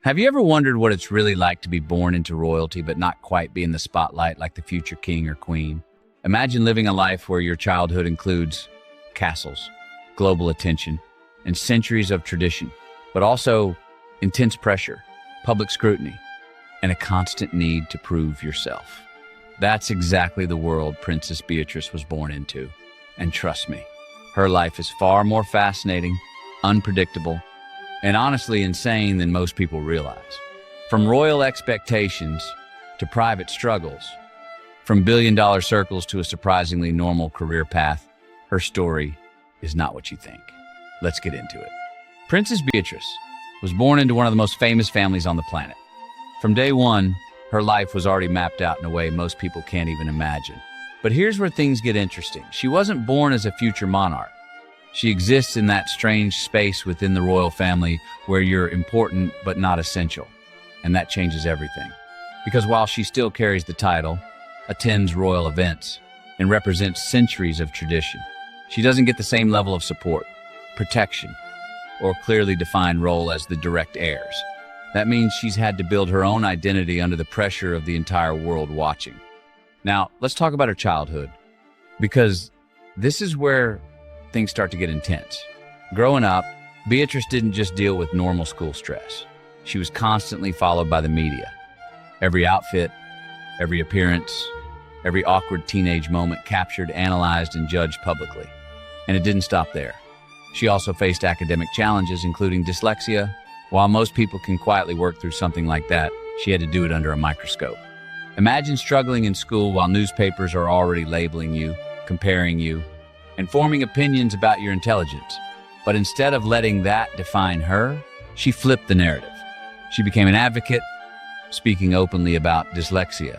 Have you ever wondered what it's really like to be born into royalty but not quite be in the spotlight like the future king or queen? Imagine living a life where your childhood includes castles, global attention, and centuries of tradition, but also intense pressure, public scrutiny, and a constant need to prove yourself. That's exactly the world Princess Beatrice was born into. And trust me, her life is far more fascinating, unpredictable, and honestly insane than most people realize. From royal expectations to private struggles, from billion-dollar circles to a surprisingly normal career path, her story is not what you think. Let's get into it. Princess Beatrice was born into one of the most famous families on the planet. From day one, her life was already mapped out in a way most people can't even imagine. But here's where things get interesting. She wasn't born as a future monarch. She exists in that strange space within the royal family where you're important but not essential. And that changes everything. Because while she still carries the title, attends royal events, and represents centuries of tradition, she doesn't get the same level of support, protection, or clearly defined role as the direct heirs. That means she's had to build her own identity under the pressure of the entire world watching. Now, let's talk about her childhood, because this is where things start to get intense. Growing up, Beatrice didn't just deal with normal school stress. She was constantly followed by the media. Every outfit, every appearance, every awkward teenage moment captured, analyzed, and judged publicly. And it didn't stop there. She also faced academic challenges, including dyslexia. While most people can quietly work through something like that, she had to do it under a microscope. Imagine struggling in school while newspapers are already labeling you, comparing you, and forming opinions about your intelligence. But instead of letting that define her, she flipped the narrative. She became an advocate, speaking openly about dyslexia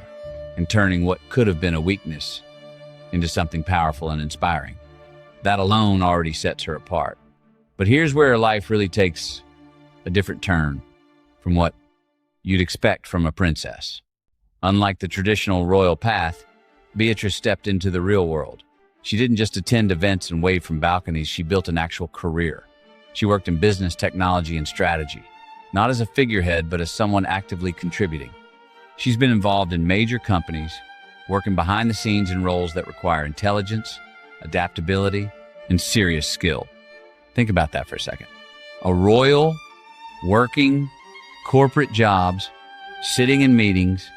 and turning what could have been a weakness into something powerful and inspiring. That alone already sets her apart. But here's where her life really takes a different turn from what you'd expect from a princess. Unlike the traditional royal path, Beatrice stepped into the real world. She didn't just attend events and wave from balconies, she built an actual career. She worked in business, technology, and strategy, not as a figurehead, but as someone actively contributing. She's been involved in major companies, working behind the scenes in roles that require intelligence, adaptability, and serious skill. Think about that for a second. A royal, working, corporate jobs, sitting in meetings,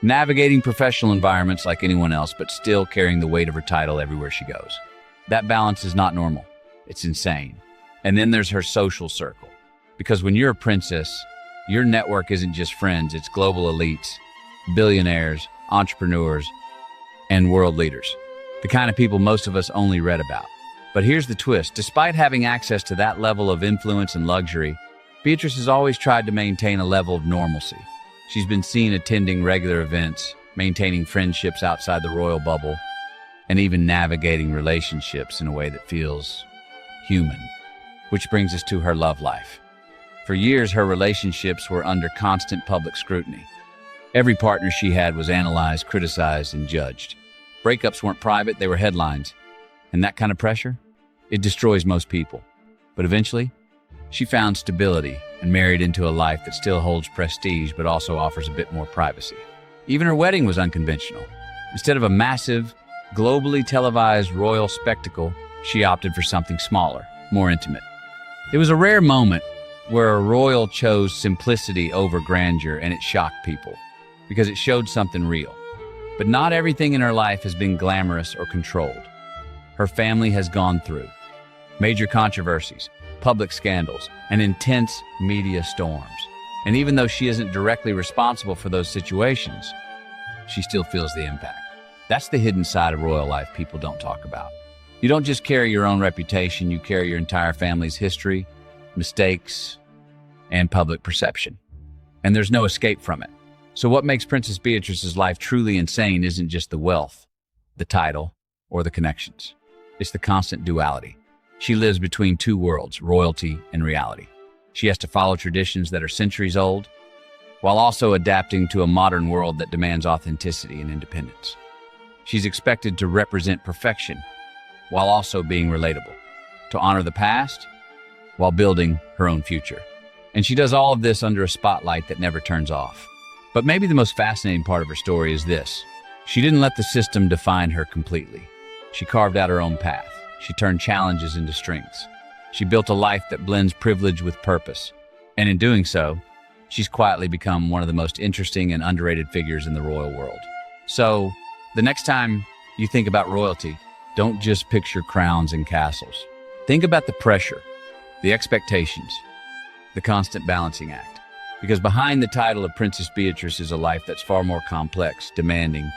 navigating professional environments like anyone else, but still carrying the weight of her title everywhere she goes. That balance is not normal. It's insane. And then there's her social circle. Because when you're a princess, your network isn't just friends, it's global elites, billionaires, entrepreneurs, and world leaders. The kind of people most of us only read about. But here's the twist. Despite having access to that level of influence and luxury, Beatrice has always tried to maintain a level of normalcy. She's been seen attending regular events, maintaining friendships outside the royal bubble, and even navigating relationships in a way that feels human. Which brings us to her love life. For years, her relationships were under constant public scrutiny. Every partner she had was analyzed, criticized, and judged. Breakups weren't private, they were headlines. And that kind of pressure, it destroys most people. But eventually, she found stability and married into a life that still holds prestige but also offers a bit more privacy. Even her wedding was unconventional. Instead of a massive, globally televised royal spectacle, she opted for something smaller, more intimate. It was a rare moment where a royal chose simplicity over grandeur, and it shocked people because it showed something real. But not everything in her life has been glamorous or controlled. Her family has gone through major controversies, public scandals, and intense media storms. And even though she isn't directly responsible for those situations, she still feels the impact. That's the hidden side of royal life people don't talk about. You don't just carry your own reputation, you carry your entire family's history, mistakes, and public perception. And there's no escape from it. So what makes Princess Beatrice's life truly insane isn't just the wealth, the title, or the connections. It's the constant duality. She lives between two worlds, royalty and reality. She has to follow traditions that are centuries old, while also adapting to a modern world that demands authenticity and independence. She's expected to represent perfection, while also being relatable, to honor the past, while building her own future. And she does all of this under a spotlight that never turns off. But maybe the most fascinating part of her story is this. She didn't let the system define her completely. She carved out her own path. She turned challenges into strengths. She built a life that blends privilege with purpose. And in doing so, she's quietly become one of the most interesting and underrated figures in the royal world. So, the next time you think about royalty, don't just picture crowns and castles. Think about the pressure, the expectations, the constant balancing act. Because behind the title of Princess Beatrice is a life that's far more complex, demanding,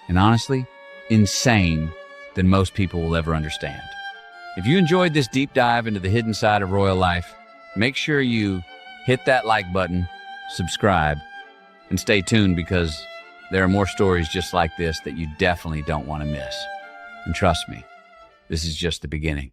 and honestly, insane than most people will ever understand. If you enjoyed this deep dive into the hidden side of royal life, make sure you hit that like button, subscribe, and stay tuned because there are more stories just like this that you definitely don't want to miss. And trust me, this is just the beginning.